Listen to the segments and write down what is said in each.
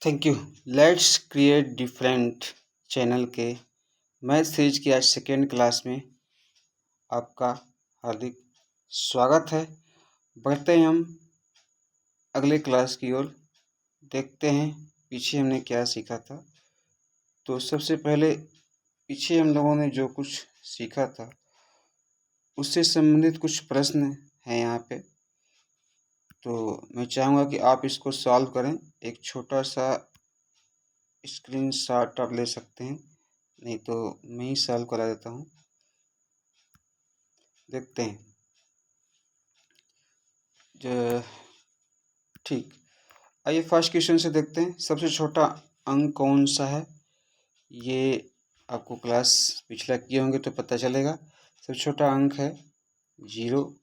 Thank you. Let's create different channel के math series की आज सेकेंड क्लास में आपका हार्दिक स्वागत है। बढ़ते हैं हम अगले क्लास की ओर। देखते हैं पीछे हमने क्या सीखा था। तो सबसे पहले पीछे हम लोगों ने जो कुछ सीखा था उससे संबंधित कुछ प्रश्न हैं यहाँ पे। तो मैं चाहूँगा कि आप इसको सॉल्व करें। एक छोटा सा स्क्रीनशॉट आप ले सकते हैं, नहीं तो मैं ही सॉल्व करा देता हूँ। देखते हैं जो ठीक। आइए फर्स्ट क्वेश्चन से देखते हैं। सबसे छोटा अंक कौन सा है, ये आपको क्लास पिछला किए होंगे तो पता चलेगा। सबसे छोटा अंक है 0।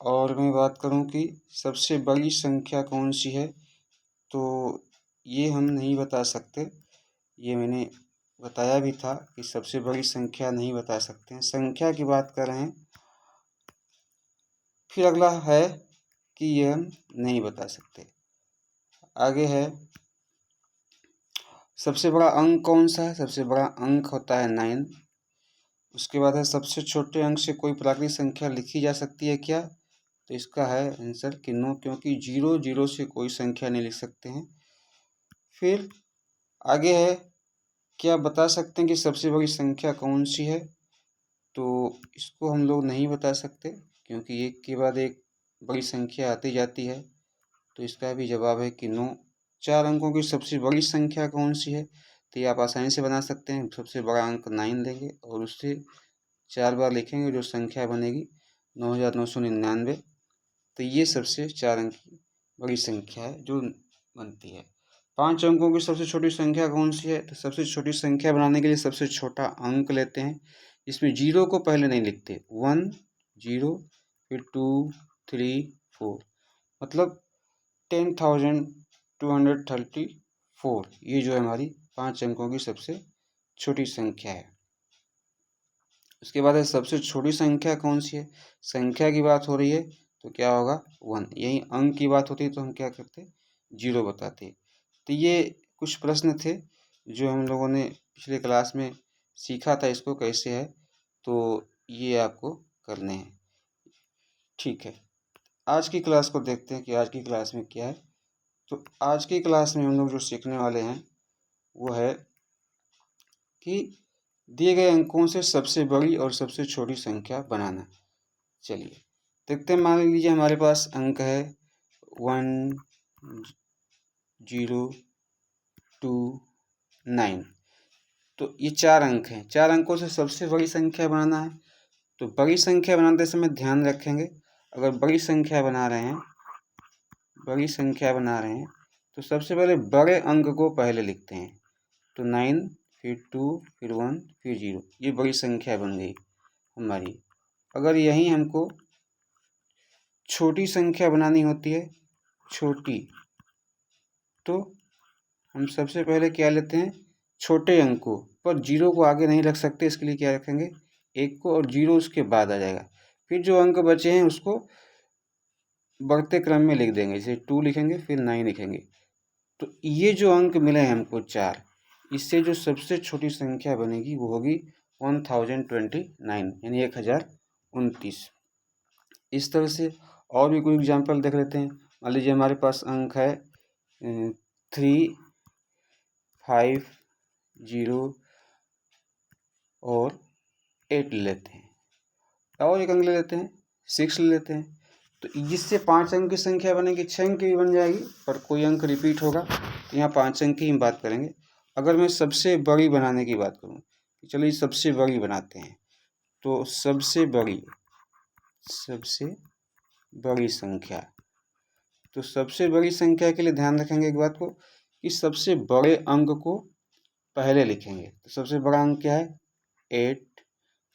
और मैं बात करूं कि सबसे बड़ी संख्या कौन सी है, तो ये हम नहीं बता सकते। ये मैंने बताया भी था कि सबसे बड़ी संख्या नहीं बता सकते हैं, संख्या की बात कर रहे हैं। फिर अगला है कि ये हम नहीं बता सकते। आगे है सबसे बड़ा अंक कौन सा है। सबसे बड़ा अंक होता है 9। उसके बाद है सबसे छोटे अंक से कोई प्राकृतिक संख्या लिखी जा सकती है क्या, तो इसका है आंसर कि नो, क्योंकि 0 से कोई संख्या नहीं लिख सकते हैं। फिर आगे है क्या बता सकते हैं कि सबसे बड़ी संख्या कौन सी है, तो इसको हम लोग नहीं बता सकते क्योंकि एक के बाद एक बड़ी संख्या आती जाती है। तो इसका भी जवाब है कि नो। 4 अंकों की सबसे बड़ी संख्या कौन सी है, तो ये आप आसानी से बना सकते हैं। सबसे बड़ा अंक 9 लेंगे और उससे 4 बार लिखेंगे, जो संख्या बनेगी 9999। तो ये सबसे 4 अंक की बड़ी संख्या है जो बनती है। 5 अंकों की सबसे छोटी संख्या कौन सी है, तो सबसे छोटी संख्या बनाने के लिए सबसे छोटा अंक लेते हैं। इसमें 0 को पहले नहीं लिखते, 1 0 फिर 2 3 4, मतलब 10,234। ये जो है हमारी 5 अंकों की सबसे छोटी संख्या है। उसके बाद है सबसे छोटी संख्या कौन सी है। संख्या की बात हो रही है तो क्या होगा 1। यही अंक की बात होती है तो हम क्या करते, 0 बताते। तो ये कुछ प्रश्न थे जो हम लोगों ने पिछले क्लास में सीखा था, इसको कैसे है, तो ये आपको करने हैं। ठीक है, आज की क्लास को देखते हैं कि आज की क्लास में क्या है। तो आज की क्लास में हम लोग जो सीखने वाले हैं वो है कि दिए गए अंकों से सबसे बड़ी और सबसे छोटी संख्या बनाना। चलिए देखते हैं। मान लीजिए हमारे पास अंक है 1 0 2 9। तो ये 4 अंक हैं। 4 अंकों से सबसे बड़ी संख्या बनाना है। तो बड़ी संख्या बनाते समय ध्यान रखेंगे, अगर बड़ी संख्या बना रहे हैं तो सबसे पहले बड़े अंक को पहले लिखते हैं। तो 9 फिर 2 फिर 1 फिर 0, ये बड़ी संख्या बन गई हमारी। अगर यहीं हमको छोटी संख्या बनानी होती है, छोटी, तो हम सबसे पहले क्या लेते हैं, छोटे अंक को, पर 0 को आगे नहीं रख सकते, इसके लिए क्या रखेंगे 1 को, और 0 उसके बाद आ जाएगा। फिर जो अंक बचे हैं उसको बढ़ते क्रम में लिख देंगे, जैसे 2 लिखेंगे फिर 9 लिखेंगे। तो ये जो अंक मिले हैं हमको 4, इससे जो सबसे छोटी संख्या बनेगी वो होगी 1029, यानी 1029। इस तरह से और भी कोई एग्जाम्पल देख लेते हैं। मान लीजिए हमारे पास अंक है 3 5 0 और 8 ले लेते हैं, और एक अंक ले लेते हैं 6 ले लेते हैं। तो इससे 5 अंक की संख्या बनेगी, 6 अंक की भी बन जाएगी, पर कोई अंक रिपीट होगा तो यहाँ 5 अंक की ही बात करेंगे। अगर मैं सबसे बड़ी बनाने की बात करूँ, चलिए सबसे बड़ी बनाते हैं, तो सबसे बड़ी संख्या, तो सबसे बड़ी संख्या के लिए ध्यान रखेंगे एक बात को कि सबसे बड़े अंक को पहले लिखेंगे। तो सबसे बड़ा अंक क्या है 8,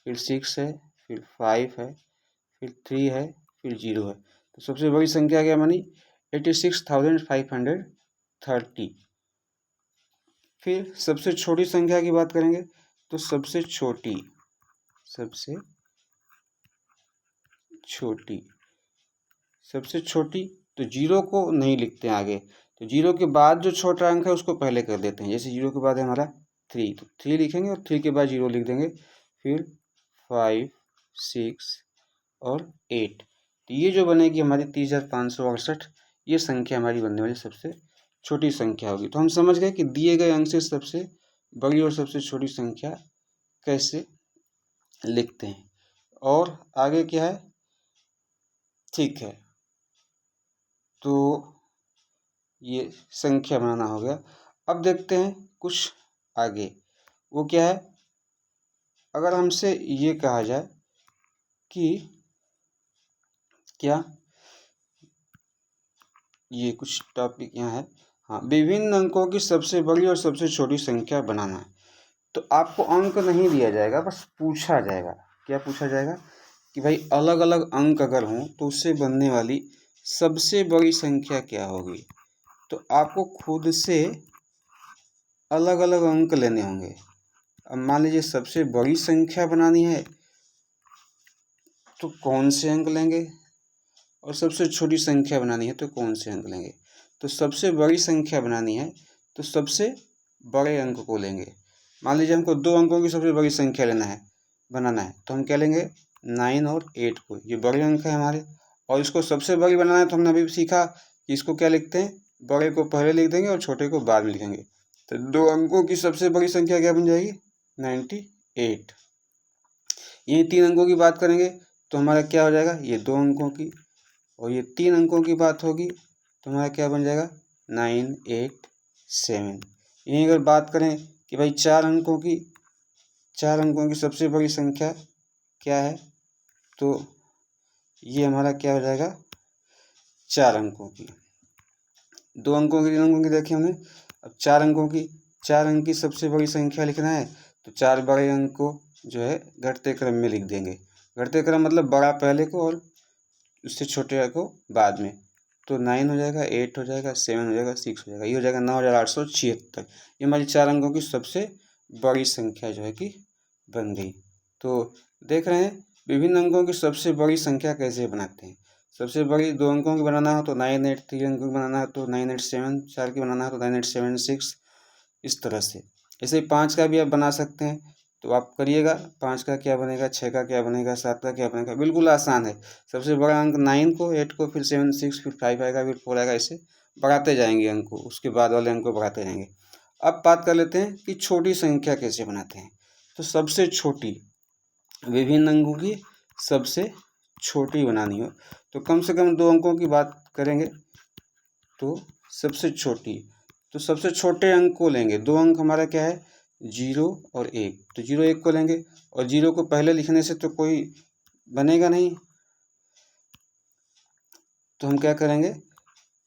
फिर 6 है, फिर 5 है, फिर 3 है, फिर 0 है। तो सबसे बड़ी संख्या क्या बनी 86,530। फिर सबसे छोटी संख्या की बात करेंगे, तो सबसे छोटी तो 0 को नहीं लिखते हैं आगे, तो 0 के बाद जो छोटा अंक है उसको पहले कर देते हैं। जैसे 0 के बाद है हमारा 3, तो 3 लिखेंगे और 3 के बाद 0 लिख देंगे, फिर 5, 6 और 8। तो ये जो बनेगी हमारी 30,568, ये संख्या हमारी बनने वाली सबसे छोटी संख्या होगी। तो हम समझ गए कि दिए गए अंक से सबसे बड़ी और सबसे छोटी संख्या कैसे लिखते हैं। और आगे क्या है, ठीक है, तो ये संख्या बनाना हो गया। अब देखते हैं कुछ आगे, वो क्या है, अगर हमसे ये कहा जाए कि क्या, ये कुछ टॉपिक यहाँ है, हाँ, विभिन्न अंकों की सबसे बड़ी और सबसे छोटी संख्या बनाना है। तो आपको अंक नहीं दिया जाएगा, बस पूछा जाएगा। क्या पूछा जाएगा कि भाई अलग अलग अंक अगर हों तो उससे बनने वाली सबसे बड़ी संख्या क्या होगी। तो आपको खुद से अलग अलग अंक लेने होंगे। अब मान लीजिए सबसे बड़ी संख्या बनानी है तो कौन से अंक लेंगे, और सबसे छोटी संख्या बनानी है तो कौन से अंक लेंगे। तो सबसे बड़ी संख्या बनानी है तो सबसे बड़े अंक को लेंगे। मान लीजिए हमको 2 अंकों की सबसे बड़ी संख्या बनाना है, तो हम क्या लेंगे, 9 और 8 को, ये बड़े अंक है हमारे। और इसको सबसे बड़ी बनाना है तो हमने अभी सीखा कि इसको क्या लिखते हैं, बड़े को पहले लिख देंगे और छोटे को बाद में लिखेंगे। तो 2 अंकों की सबसे बड़ी संख्या क्या बन जाएगी, 98। ये 3 अंकों की बात करेंगे तो हमारा क्या हो जाएगा, ये 2 अंकों की, और ये 3 अंकों की बात होगी तो हमारा क्या बन जाएगा, 987। यहीं अगर बात करें कि भाई 4 अंकों की सबसे बड़ी संख्या क्या है, तो ये हमारा क्या हो जाएगा, 4 अंकों की। 2 अंकों की, 3 अंकों की देखिए हमने। अब 4 अंक की सबसे बड़ी संख्या लिखना है तो 4 बड़े अंक को जो है घटते क्रम में लिख देंगे। घटते क्रम मतलब बड़ा पहले को और उससे छोटे को बाद में। तो 9 हो जाएगा, 8 हो जाएगा, 7 हो जाएगा, 6 हो जाएगा, ये हो जाएगा 9,876। ये हमारी 4 अंकों की सबसे बड़ी संख्या जो है कि बन गई। तो देख रहे हैं विभिन्न अंकों की सबसे बड़ी संख्या कैसे बनाते हैं। सबसे बड़ी 2 अंकों की बनाना हो तो 983, अंकों की बनाना है तो 987, 4 की बनाना है तो 9876, इस तरह से। ऐसे ही 5 का भी आप बना सकते हैं, तो आप करिएगा। 5 का क्या बनेगा, 6 का क्या बनेगा, 7 का क्या बनेगा, बिल्कुल आसान है। सबसे बड़ा अंक 9 को, 8 को, फिर 7, 6, फिर 5 आएगा, फिर 4 आएगा, ऐसे बढ़ाते जाएंगे अंक को, उसके बाद वाले अंक को बढ़ाते जाएंगे। अब बात कर लेते हैं कि छोटी संख्या कैसे बनाते हैं। तो सबसे छोटी, विभिन्न अंकों की सबसे छोटी बनानी हो तो कम से कम 2 अंकों की बात करेंगे। तो सबसे छोटी, तो सबसे छोटे अंक को लेंगे। 2 अंक हमारा क्या है, 0 और 1, तो 0, 1 को लेंगे। और 0 को पहले लिखने से तो कोई बनेगा नहीं, तो हम क्या करेंगे,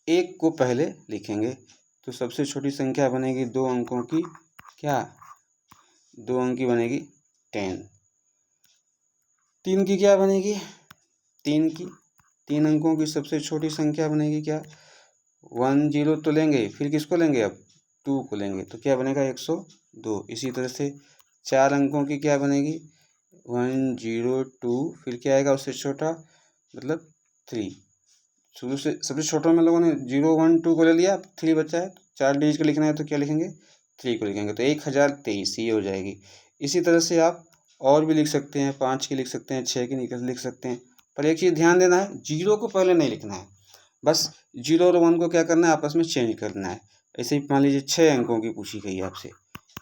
1 को पहले लिखेंगे। तो सबसे छोटी संख्या बनेगी 2 अंकों की, क्या, 2 अंक की बनेगी 10। 3 की क्या बनेगी, 3 अंकों की सबसे छोटी संख्या बनेगी क्या, 1, 0 तो लेंगे, फिर किसको लेंगे, अब 2 को लेंगे, तो क्या बनेगा 102। इसी तरह से 4 अंकों की क्या बनेगी, 1, 0, 2, फिर क्या आएगा उससे छोटा, मतलब 3। शुरू से सबसे छोटा में लोगों ने 0, 1, 2 को ले लिया, 3 बचा है, 4 डिजिट का लिखना है तो क्या लिखेंगे, 3 को लिखेंगे, तो 1023 ये हो जाएगी। इसी तरह से आप और भी लिख सकते हैं, 5 की लिख सकते हैं, 6 की लिख सकते हैं। पर एक चीज़ ध्यान देना है, 0 को पहले नहीं लिखना है, बस 0 और 1 को क्या करना है, आपस में चेंज करना है। ऐसे ही मान लीजिए 6 अंकों की पूछी गई है आपसे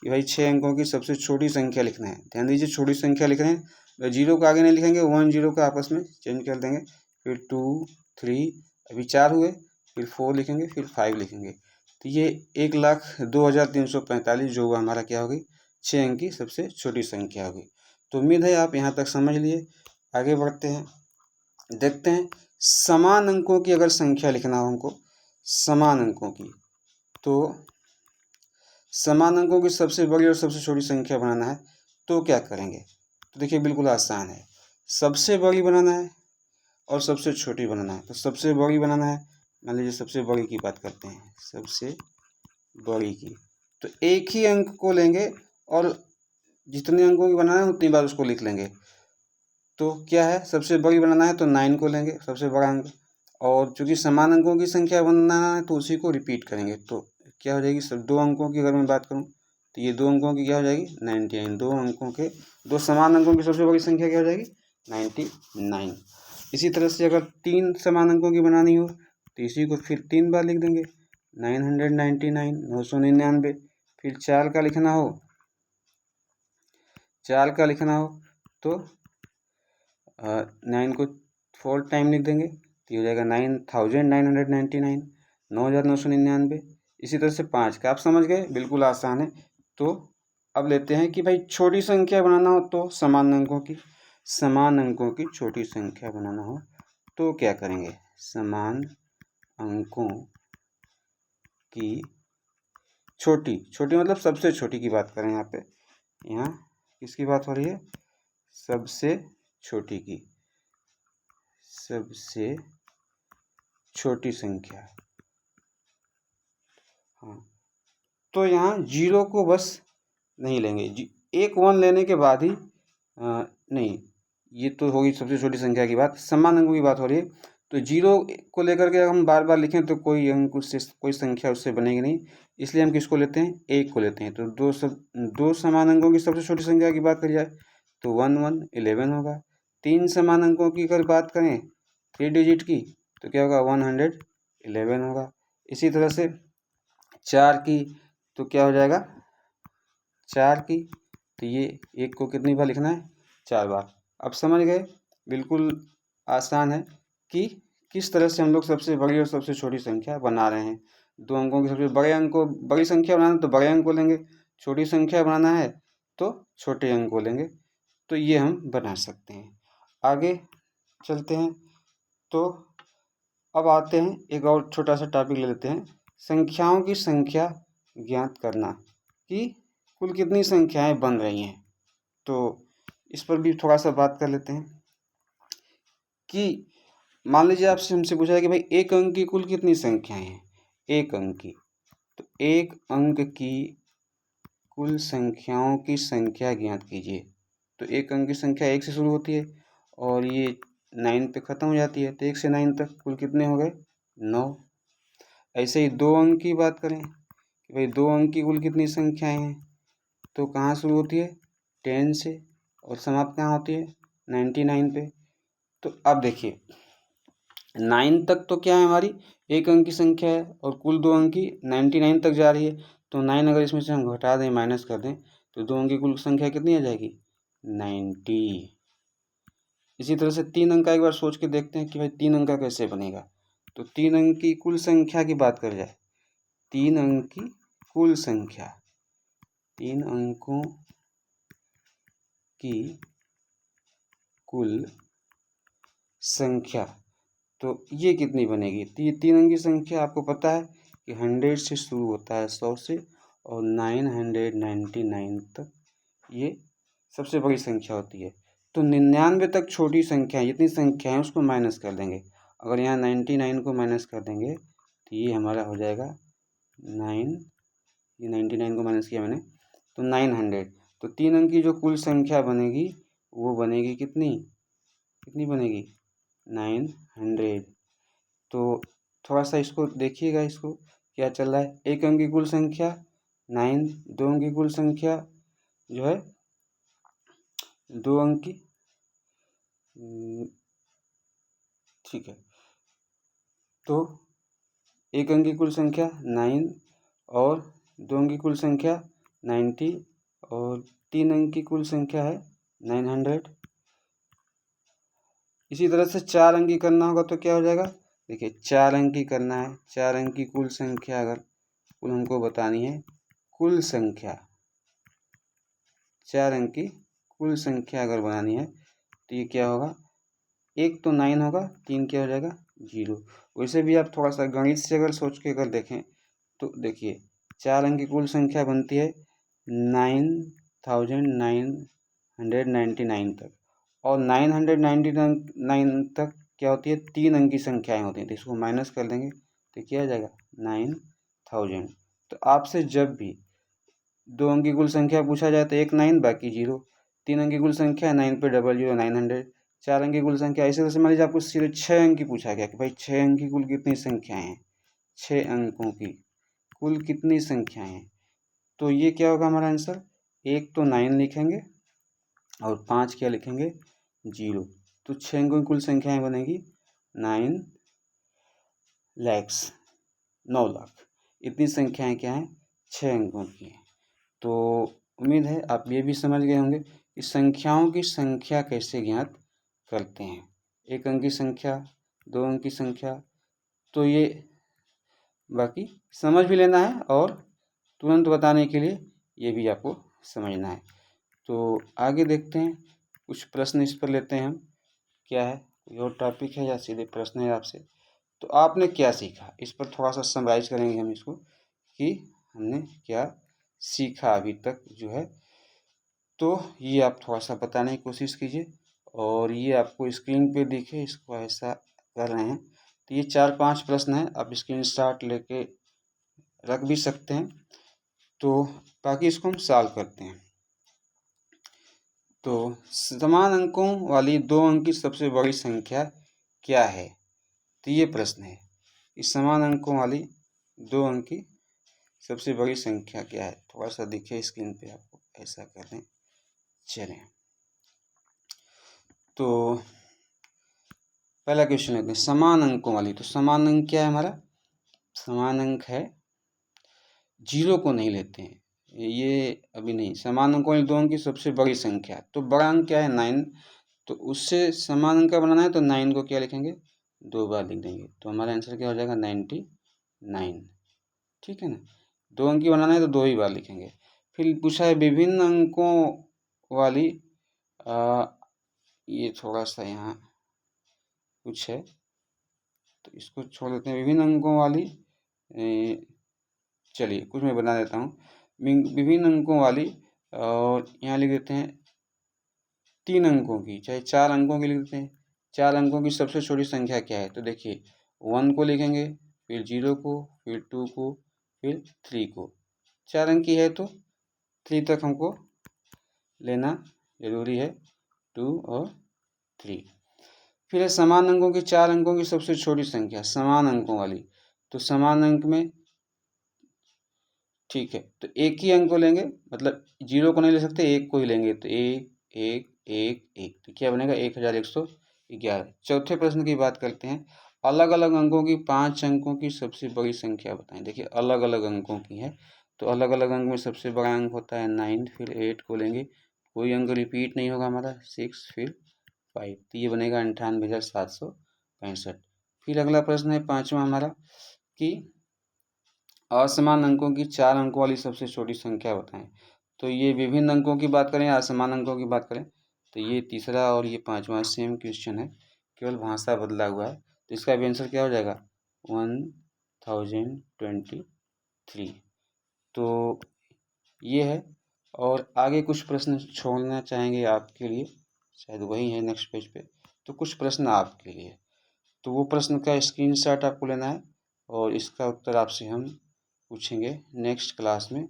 कि भाई 6 अंकों की सबसे छोटी संख्या लिखना है। ध्यान दीजिए, छोटी संख्या लिख रहे हैं, 0 को आगे नहीं लिखेंगे, 1, 0 का आपस में चेंज कर देंगे, फिर 2, 3, अभी 4 हुए, फिर 4 लिखेंगे, फिर 5 लिखेंगे। तो ये 1,02,345 जो हुआ हमारा क्या होगी, 6 अंक की सबसे छोटी संख्या होगी। तो उम्मीद है आप यहाँ तक समझ लिए। आगे बढ़ते हैं, देखते हैं समान अंकों की अगर संख्या लिखना हो हमको, समान अंकों की, तो समान अंकों की सबसे बड़ी और सबसे छोटी संख्या बनाना है तो क्या करेंगे। तो देखिए बिल्कुल आसान है, सबसे बड़ी बनाना है और सबसे छोटी बनाना है। तो सबसे बड़ी बनाना है, मान लीजिए सबसे बड़ी की बात करते हैं, सबसे बड़ी की, तो एक ही अंक को लेंगे और जितने अंकों की बनाना है उतनी बार उसको लिख लेंगे। तो क्या है, सबसे बड़ी बनाना है तो 9 को लेंगे, सबसे बड़ा अंक, और चूँकि समान अंकों की संख्या बनाना है तो उसी को रिपीट करेंगे। तो क्या हो जाएगी, सब 2 अंकों की अगर मैं बात करूँ तो ये 2 अंकों की क्या हो जाएगी 99। 2 अंकों के 2 समान अंकों की सबसे बड़ी संख्या क्या हो जाएगी 99। इसी तरह से अगर 3 समान अंकों की बनानी हो तो इसी को फिर 3 बार लिख देंगे 999 999। फिर 4 का लिखना हो तो 9 को 4 टाइम लिख देंगे तो ये हो जाएगा 9999 9999। इसी तरह से 5 का आप समझ गए, बिल्कुल आसान है। तो अब लेते हैं कि भाई छोटी संख्या बनाना हो तो समान अंकों की छोटी संख्या बनाना हो तो क्या करेंगे, समान अंकों की छोटी मतलब सबसे छोटी की बात करें। यहाँ किसकी बात हो रही है, सबसे छोटी संख्या। हाँ, तो यहाँ 0 को बस नहीं लेंगे, 1 1 लेने के बाद ही नहीं, ये तो होगी सबसे छोटी संख्या की बात। समान अंकों की बात हो रही है तो 0 को लेकर के हम बार बार लिखें तो कोई अंक उससे कोई संख्या उससे बनेगी नहीं, इसलिए हम किसको लेते हैं, 1 को लेते हैं। तो दो समान अंकों की सबसे छोटी संख्या की बात करी जाए तो 1 1 11 होगा। 3 समान अंकों की अगर बात करें 3 डिजिट की तो क्या होगा 111 होगा। इसी तरह से 4 की तो क्या हो जाएगा 4 की, तो ये 1 को कितनी बार लिखना है 4 बार। अब समझ गए, बिल्कुल आसान है कि किस तरह से हम लोग सबसे बड़ी और सबसे छोटी संख्या बना रहे हैं। 2 अंकों की सबसे बड़ी संख्या बनाना तो बड़े अंक को लेंगे, छोटी संख्या बनाना है तो छोटे अंक को लेंगे। तो ये हम बना सकते हैं। आगे चलते हैं, तो अब आते हैं एक और छोटा सा टॉपिक ले लेते हैं, संख्याओं की संख्या ज्ञात करना कि कुल कितनी संख्याएं बन रही हैं। तो इस पर भी थोड़ा सा बात कर लेते हैं कि मान लीजिए आपसे हमसे पूछा है कि भाई एक अंक की कुल कितनी संख्याएं हैं, एक अंक की, तो एक अंक की कुल संख्याओं की संख्या ज्ञात कीजिए। तो एक अंक की संख्या 1 से शुरू होती है और ये 9 पे ख़त्म हो जाती है, तो 1 से 9 तक कुल कितने हो गए 9। ऐसे ही 2 अंक की बात करें कि भाई 2 अंक की कुल कितनी संख्याएं हैं, तो कहाँ शुरू होती है 10 से और समाप्त कहाँ होती है 99 पे। तो अब देखिए 9 तक तो क्या है हमारी एक अंक की संख्या है और कुल 2 अंक की 99 तक जा रही है। तो 9 अगर इसमें से हम घटा दें माइनस कर दें तो 2 अंक की कुल संख्या कितनी आ जाएगी 90। इसी तरह से 3 अंक का एक बार सोच के देखते हैं कि भाई 3 अंक का कैसे बनेगा। तो 3 अंक की कुल संख्या की बात कर जाए, 3 अंक की कुल संख्या, 3 अंकों की कुल संख्या, तो ये कितनी बनेगी, तो ये 3 अंक की संख्या आपको पता है कि 100 से शुरू होता है, 100 से, और 999 तक ये सबसे बड़ी संख्या होती है। तो 99 तक छोटी संख्या, जितनी संख्या है उसको माइनस कर देंगे। अगर यहाँ 99 को माइनस कर देंगे तो ये हमारा हो जाएगा 9, ये 99 को माइनस किया मैंने तो 900। तो 3 अंक की जो कुल संख्या बनेगी वो बनेगी कितनी बनेगी 900। तो थोड़ा सा इसको देखिएगा, इसको क्या चल रहा है, एक अंक की कुल संख्या 9, 2 अंक की कुल संख्या जो है 2 अंक की, ठीक है, तो एक अंक की कुल संख्या 9 और 2 अंक की कुल संख्या 90 और 3 अंक की कुल संख्या है 900। इसी तरह से 4 अंक की करना होगा तो क्या हो जाएगा, देखिए 4 अंक की करना है, 4 अंक की कुल संख्या अगर कुल हमको बतानी है, कुल संख्या 4 अंक की कुल संख्या अगर बनानी है तो ये क्या होगा, एक तो 9 होगा, 3 क्या हो जाएगा 0। वैसे भी आप थोड़ा सा गणित से अगर सोच के अगर देखें तो देखिए 4 अंक की कुल संख्या बनती है 9999 तक, और 999 तक क्या होती है 3 अंक की संख्याएं होती हैं, तो इसको माइनस कर देंगे तो क्या आ जाएगा 9000। तो आपसे जब भी 2 अंक की कुल संख्या पूछा जाए तो एक 9 बाकी 0, 3 अंक की कुल संख्या 9 पे 00 900, 4 अंक की कुल संख्या। इसी तरह से मान लीजिए आपको सीधे 6 अंक की पूछा गया कि भाई 6 अंक की कुल कितनी संख्याएं हैं, 6 अंकों की कुल कितनी संख्याएं हैं। तो ये क्या होगा हमारा आंसर, एक तो 9 लिखेंगे और 5 क्या लिखेंगे, 0। तो 6 अंकों की कुल संख्याएं बनेगी 9 लैक्स, 9 लाख। इतनी संख्याएं क्या हैं, 6 अंकों की हैं। तो उम्मीद है आप ये भी समझ गए होंगे कि संख्याओं की संख्या कैसे ज्ञात करते हैं। 1 अंक की संख्या, 2 अंक की संख्या, तो ये बाकी समझ भी लेना है और तुरंत बताने के लिए ये भी आपको समझना है। तो आगे देखते हैं, कुछ प्रश्न इस पर लेते हैं हम। क्या है, कोई और टॉपिक है या सीधे प्रश्न है आपसे। तो आपने क्या सीखा, इस पर थोड़ा सा समराइज करेंगे हम इसको कि हमने क्या सीखा अभी तक जो है। तो ये आप थोड़ा सा बताने की कोशिश कीजिए और ये आपको स्क्रीन पे दिखे, इसको ऐसा कर रहे हैं। तो ये 4-5 प्रश्न हैं, आप स्क्रीनशॉट लेके रख भी सकते हैं। तो बाकी इसको हम सॉल्व करते हैं। तो समान अंकों वाली 2 अंक की सबसे बड़ी संख्या क्या है। तो ये प्रश्न है कि समान अंकों वाली 2 अंक की सबसे बड़ी संख्या क्या है। थोड़ा सा दिखे स्क्रीन पे आपको, ऐसा कर दें। चलें, तो पहला क्वेश्चन लेते हैं, समान अंकों वाली। तो समान अंक क्या है हमारा, समान अंक है, 0 को नहीं लेते हैं, ये अभी नहीं। समान अंकों वाली 2 अंक की सबसे बड़ी संख्या, तो बड़ा अंक क्या है 9, तो उससे समान अंक का बनाना है तो 9 को क्या लिखेंगे, 2 बार लिख देंगे। तो हमारा आंसर क्या हो जाएगा 99। ठीक है ना, 2 अंक की बनाना है तो 2 ही बार लिखेंगे। फिर पूछा है विभिन्न अंकों वाली, ये थोड़ा सा यहाँ कुछ है तो इसको छोड़ देते हैं। विभिन्न अंकों वाली, चलिए कुछ मैं बना देता हूँ। विभिन्न अंकों वाली, और यहाँ लिख देते हैं 3 अंकों की, चाहे 4 अंकों की लिख देते हैं। 4 अंकों की सबसे छोटी संख्या क्या है। तो देखिए 1 को लिखेंगे, फिर 0 को, फिर 2 को, फिर 3 को। 4 अंक की है तो 3 तक हमको लेना जरूरी है, 2 और 3। फिर है समान अंकों की 4 अंकों की सबसे छोटी संख्या, समान अंकों वाली। तो समान अंक में, ठीक है, तो एक ही अंक को लेंगे, मतलब 0 को नहीं ले सकते, 1 को ही लेंगे। तो 1 1 1 1, तो क्या बनेगा 1111। चौथे प्रश्न की बात करते हैं, अलग अलग अंकों की 5 अंकों की सबसे बड़ी संख्या बताएं। देखिए अलग अलग अंकों की है, तो अलग अलग अंक में सबसे बड़ा अंक होता है 9, फिर 8 को लेंगे, कोई अंक रिपीट नहीं होगा हमारा, 6 फिर 5, तो ये बनेगा 98,765। फिर अगला प्रश्न है 5वां हमारा कि असमान अंकों की 4 अंकों वाली सबसे छोटी संख्या बताएं। तो ये विभिन्न अंकों की बात करें या असमान अंकों की बात करें, तो ये तीसरा और ये 5वां सेम क्वेश्चन है, केवल भाषा बदला हुआ है। तो इसका भी आंसर क्या हो जाएगा 1023। तो ये है, और आगे कुछ प्रश्न छोड़ना चाहेंगे आपके लिए, शायद वही है नेक्स्ट पेज पे। तो कुछ प्रश्न आपके लिए, तो वो प्रश्न का स्क्रीनशॉट आपको लेना है और इसका उत्तर आपसे हम पूछेंगे नेक्स्ट क्लास में।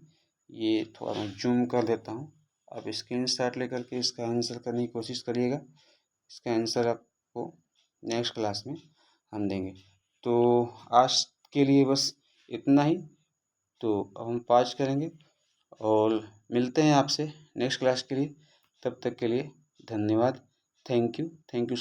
ये थोड़ा मैं जूम कर देता हूँ, आप स्क्रीनशॉट लेकर के इसका आंसर करने की कोशिश करिएगा। इसका आंसर आपको नेक्स्ट क्लास में हम देंगे। तो आज के लिए बस इतना ही। तो अब हम पॉज करेंगे और मिलते हैं आपसे नेक्स्ट क्लास के लिए। तब तक के लिए धन्यवाद। Thank you so much.